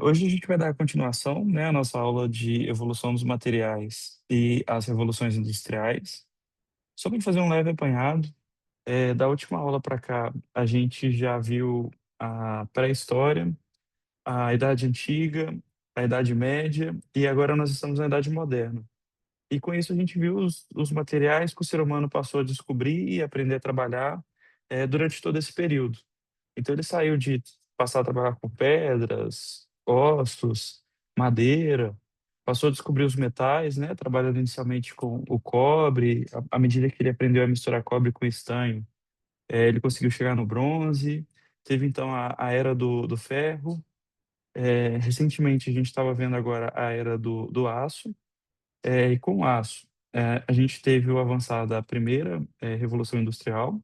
Hoje a gente vai dar continuação, né, à nossa aula de evolução dos materiais e as revoluções industriais. Só para fazer um leve apanhado, da última aula para cá, a gente já viu a pré-história, a Idade Antiga, a Idade Média e agora nós estamos na Idade Moderna. E com isso a gente viu os materiais que o ser humano passou a descobrir e aprender a trabalhar, durante todo esse período. Então ele saiu de passar a trabalhar com pedras, ossos, madeira, passou a descobrir os metais, né, trabalhando inicialmente com o cobre, à medida que ele aprendeu a misturar cobre com estanho, ele conseguiu chegar no bronze, teve então a era do ferro, recentemente a gente estava vendo agora a era do aço, e com o aço, a gente teve o avançar da primeira, revolução industrial.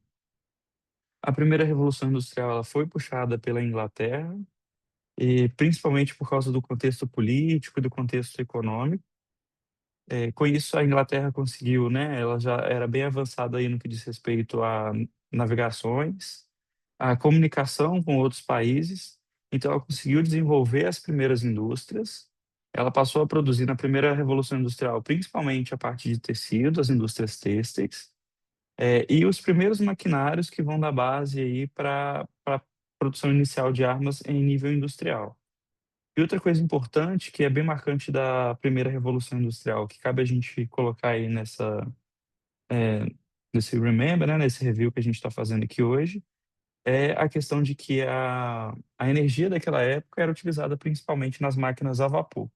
A primeira revolução industrial ela foi puxada pela Inglaterra, e principalmente por causa do contexto político e do contexto econômico. Com isso, a Inglaterra conseguiu, né, ela já era bem avançada aí no que diz respeito a navegações, a comunicação com outros países, então ela conseguiu desenvolver as primeiras indústrias. Ela passou a produzir na primeira revolução industrial, principalmente a parte de tecido, as indústrias têxteis, e os primeiros maquinários que vão dar base aí para a produção inicial de armas em nível industrial. E outra coisa importante, que é bem marcante da primeira revolução industrial, que cabe a gente colocar aí eh, nesse remember, né, nesse review que a gente está fazendo aqui hoje, é a questão de que a energia daquela época era utilizada principalmente nas máquinas a vapor.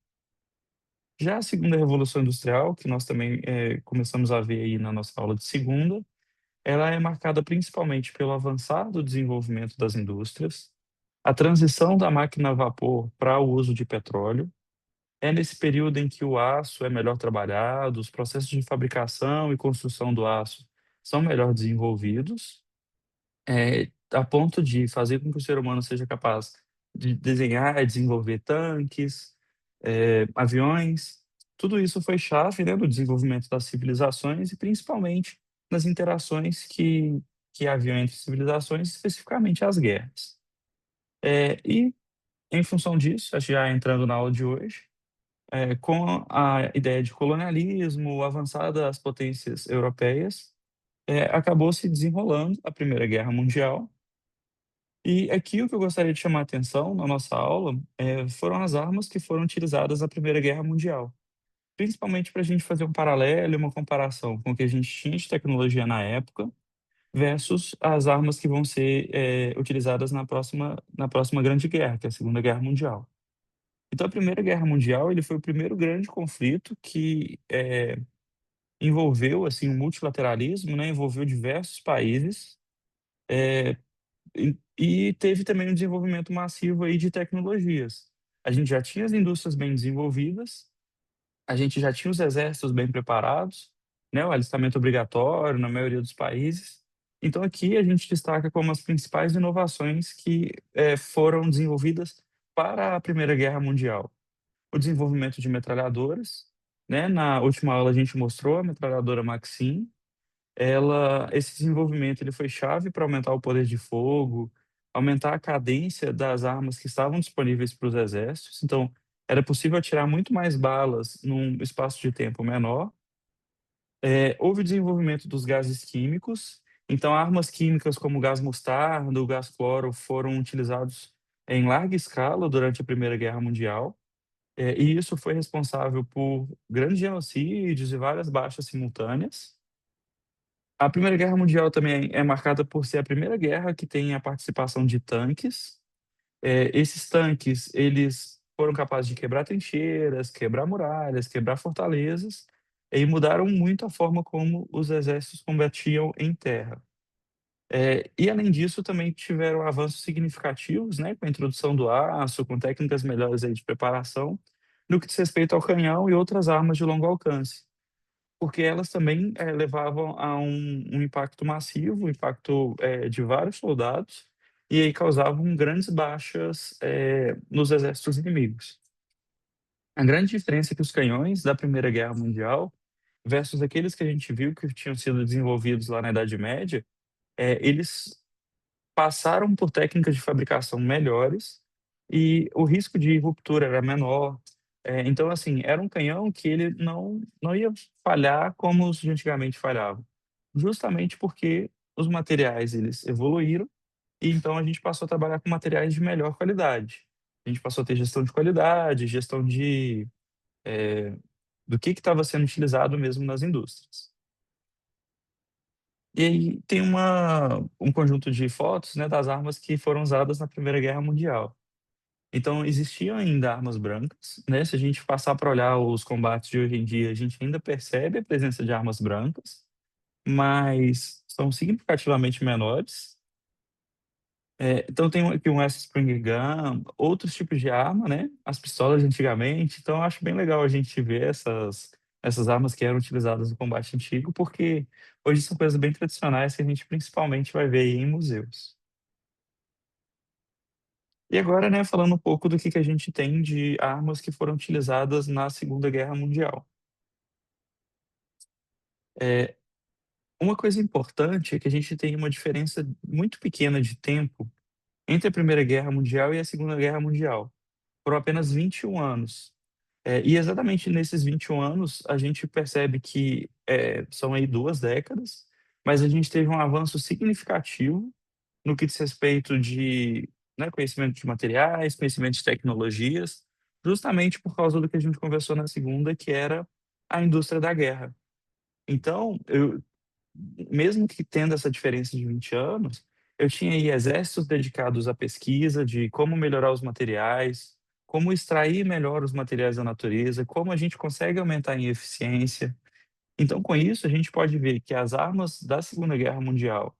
Já a segunda revolução industrial, que nós também começamos a ver aí na nossa aula de segunda, ela é marcada principalmente pelo avançar do desenvolvimento das indústrias, a transição da máquina a vapor para o uso de petróleo. É nesse período em que o aço é melhor trabalhado, os processos de fabricação e construção do aço são melhor desenvolvidos, a ponto de fazer com que o ser humano seja capaz de desenhar e desenvolver tanques, aviões. Tudo isso foi chave, né, no desenvolvimento das civilizações e principalmente nas interações que haviam entre civilizações, especificamente as guerras. E em função disso, já entrando na aula de hoje, com a ideia de colonialismo, o avançar das potências europeias, acabou se desenrolando a Primeira Guerra Mundial. E aqui o que eu gostaria de chamar a atenção na nossa aula, foram as armas que foram utilizadas na Primeira Guerra Mundial, principalmente para a gente fazer um paralelo e uma comparação com o que a gente tinha de tecnologia na época versus as armas que vão ser, utilizadas na próxima Grande Guerra, que é a Segunda Guerra Mundial. Então a Primeira Guerra Mundial, ele foi o primeiro grande conflito que, envolveu, assim, o multilateralismo, né, envolveu diversos países, e teve também um desenvolvimento massivo aí de tecnologias. A gente já tinha as indústrias bem desenvolvidas, a gente já tinha os exércitos bem preparados, né, o alistamento obrigatório na maioria dos países. Então aqui a gente destaca como as principais inovações que, foram desenvolvidas para a Primeira Guerra Mundial. O desenvolvimento de metralhadoras, né, na última aula a gente mostrou a metralhadora Maxim. Esse desenvolvimento ele foi chave para aumentar o poder de fogo, aumentar a cadência das armas que estavam disponíveis para os exércitos, então era possível atirar muito mais balas num espaço de tempo menor. Houve o desenvolvimento dos gases químicos, então armas químicas como o gás mostarda, o gás cloro foram utilizados em larga escala durante a Primeira Guerra Mundial, e isso foi responsável por grandes genocídios e várias baixas simultâneas. A Primeira Guerra Mundial também é marcada por ser a primeira guerra que tem a participação de tanques. Esses tanques, eles foram capazes de quebrar trincheiras, quebrar muralhas, quebrar fortalezas, e mudaram muito a forma como os exércitos combatiam em terra. E além disso, também tiveram avanços significativos, né, com a introdução do aço, com técnicas melhores aí de preparação, no que diz respeito ao canhão e outras armas de longo alcance. Porque elas também, levavam a um impacto massivo, um impacto, de vários soldados, e aí causavam grandes baixas, nos exércitos inimigos. A grande diferença é que os canhões da Primeira Guerra Mundial, versus aqueles que a gente viu que tinham sido desenvolvidos lá na Idade Média, eles passaram por técnicas de fabricação melhores, e o risco de ruptura era menor. Então, assim, era um canhão que ele não ia falhar como os de antigamente falhavam, justamente porque os materiais eles evoluíram e então a gente passou a trabalhar com materiais de melhor qualidade. A gente passou a ter gestão de qualidade, gestão eh, do que estava sendo utilizado mesmo nas indústrias. E aí tem um conjunto de fotos, né, das armas que foram usadas na Primeira Guerra Mundial. Então existiam ainda armas brancas, né? Se a gente passar para olhar os combates de hoje em dia, a gente ainda percebe a presença de armas brancas, mas são significativamente menores. Então tem aqui um S-Spring Gun, outros tipos de arma, né? As pistolas de antigamente. Então eu acho bem legal a gente ver essas armas que eram utilizadas no combate antigo, porque hoje são coisas bem tradicionais que a gente principalmente vai ver aí em museus. E agora, né, falando um pouco do que a gente tem de armas que foram utilizadas na Segunda Guerra Mundial. É, uma coisa importante é que a gente tem uma diferença muito pequena de tempo entre a Primeira Guerra Mundial e a Segunda Guerra Mundial. Foram apenas 21 anos. E exatamente nesses 21 anos, a gente percebe que são aí 2 décadas, mas a gente teve um avanço significativo no que diz respeito de, né, conhecimento de materiais, conhecimento de tecnologias, justamente por causa do que a gente conversou na segunda, que era a indústria da guerra. Então, mesmo que tendo essa diferença de 20 anos, eu tinha aí exércitos dedicados à pesquisa de como melhorar os materiais, como extrair melhor os materiais da natureza, como a gente consegue aumentar em eficiência. Então, com isso, a gente pode ver que as armas da Segunda Guerra Mundial,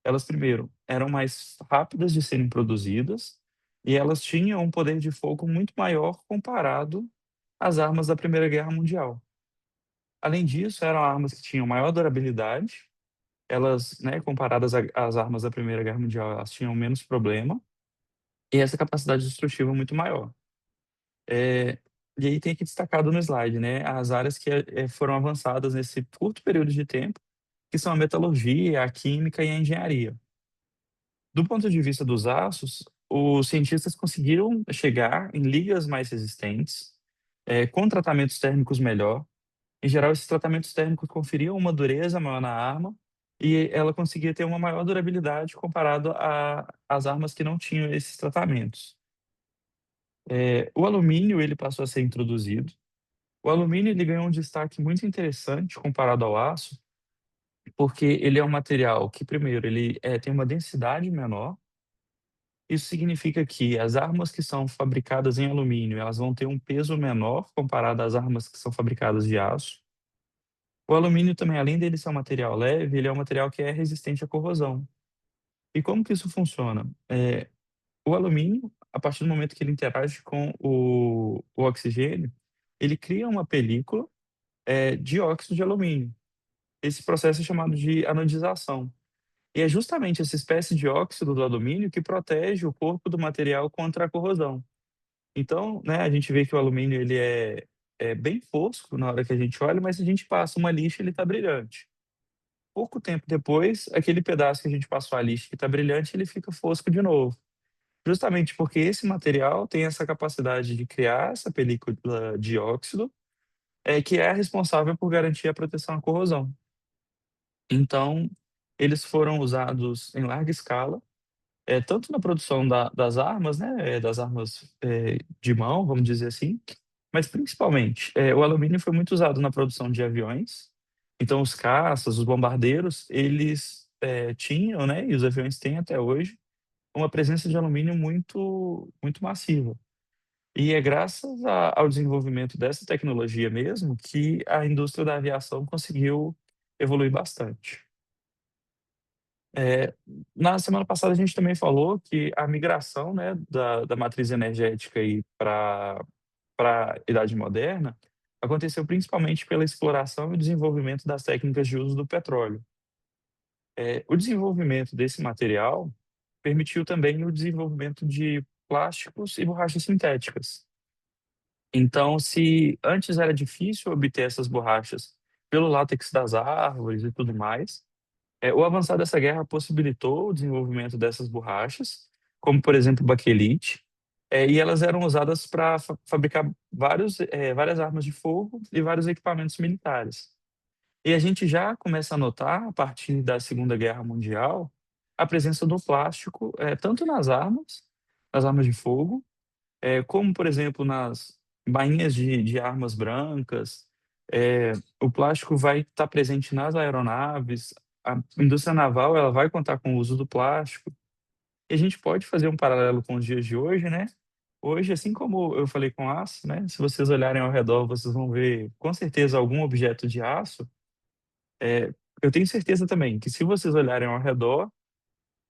elas primeiro eram mais rápidas de serem produzidas e elas tinham um poder de fogo muito maior comparado às armas da Primeira Guerra Mundial. Além disso, eram armas que tinham maior durabilidade, elas, né, comparadas às armas da Primeira Guerra Mundial, elas tinham menos problema e essa capacidade destrutiva muito maior. Eh, e aí tem aqui destacado no slide, né, as áreas que foram avançadas nesse curto período de tempo, que são a metalurgia, a química e a engenharia. Do ponto de vista dos aços, os cientistas conseguiram chegar em ligas mais resistentes, com tratamentos térmicos melhor. Em geral, esses tratamentos térmicos conferiam uma dureza maior na arma e ela conseguia ter uma maior durabilidade comparado às armas que não tinham esses tratamentos. O alumínio ele passou a ser introduzido. O alumínio ele ganhou um destaque muito interessante comparado ao aço, porque ele é um material que, primeiro, ele tem uma densidade menor. Isso significa que as armas que são fabricadas em alumínio, elas vão ter um peso menor comparado às armas que são fabricadas de aço. O alumínio também, além dele ser um material leve, ele é um material que é resistente à corrosão. E como que isso funciona? O alumínio, a partir do momento que ele interage com o oxigênio, ele cria uma película de óxido de alumínio. Esse processo é chamado de anodização. E é justamente essa espécie de óxido do alumínio que protege o corpo do material contra a corrosão. Então, né, a gente vê que o alumínio ele é bem fosco na hora que a gente olha, mas se a gente passa uma lixa, ele está brilhante. Pouco tempo depois, aquele pedaço que a gente passou a lixa que está brilhante, ele fica fosco de novo. Justamente porque esse material tem essa capacidade de criar essa película de óxido, que é a responsável por garantir a proteção à corrosão. Então, eles foram usados em larga escala, tanto na produção das armas, né, das armas de mão, vamos dizer assim, mas principalmente, o alumínio foi muito usado na produção de aviões. Então, os caças, os bombardeiros, eles tinham, né, e os aviões têm até hoje, uma presença de alumínio muito, muito massiva. E é graças ao desenvolvimento dessa tecnologia mesmo que a indústria da aviação conseguiu evoluir bastante. É, na semana passada a gente também falou que a migração, né, da matriz energética para a idade moderna aconteceu principalmente pela exploração e desenvolvimento das técnicas de uso do petróleo. O desenvolvimento desse material permitiu também o desenvolvimento de plásticos e borrachas sintéticas. Então, se antes era difícil obter essas borrachas pelo látex das árvores e tudo mais, o avançar dessa guerra possibilitou o desenvolvimento dessas borrachas, como por exemplo o baquelite. E elas eram usadas para fabricar várias armas de fogo e vários equipamentos militares. E a gente já começa a notar, a partir da Segunda Guerra Mundial, a presença do plástico, tanto nas armas de fogo, como, por exemplo, nas bainhas de armas brancas. O plástico vai estar presente nas aeronaves, a indústria naval ela vai contar com o uso do plástico. E a gente pode fazer um paralelo com os dias de hoje, né? Hoje, assim como eu falei com aço, né? Se vocês olharem ao redor, vocês vão ver com certeza algum objeto de aço. É, eu tenho certeza também que se vocês olharem ao redor,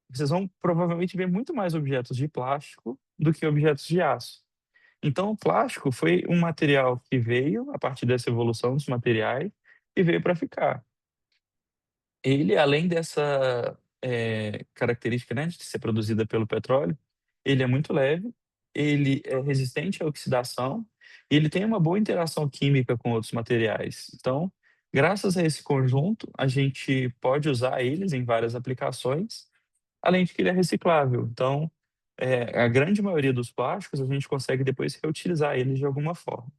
vocês vão provavelmente ver muito mais objetos de plástico do que objetos de aço. Então, o plástico foi um material que veio a partir dessa evolução dos materiais e veio para ficar. Ele, além dessa, característica, né, de ser produzida pelo petróleo, ele é muito leve, ele é resistente à oxidação e ele tem uma boa interação química com outros materiais. Então, graças a esse conjunto, a gente pode usar eles em várias aplicações, além de que ele é reciclável. Então, a grande maioria dos plásticos, a gente consegue depois reutilizar eles de alguma forma.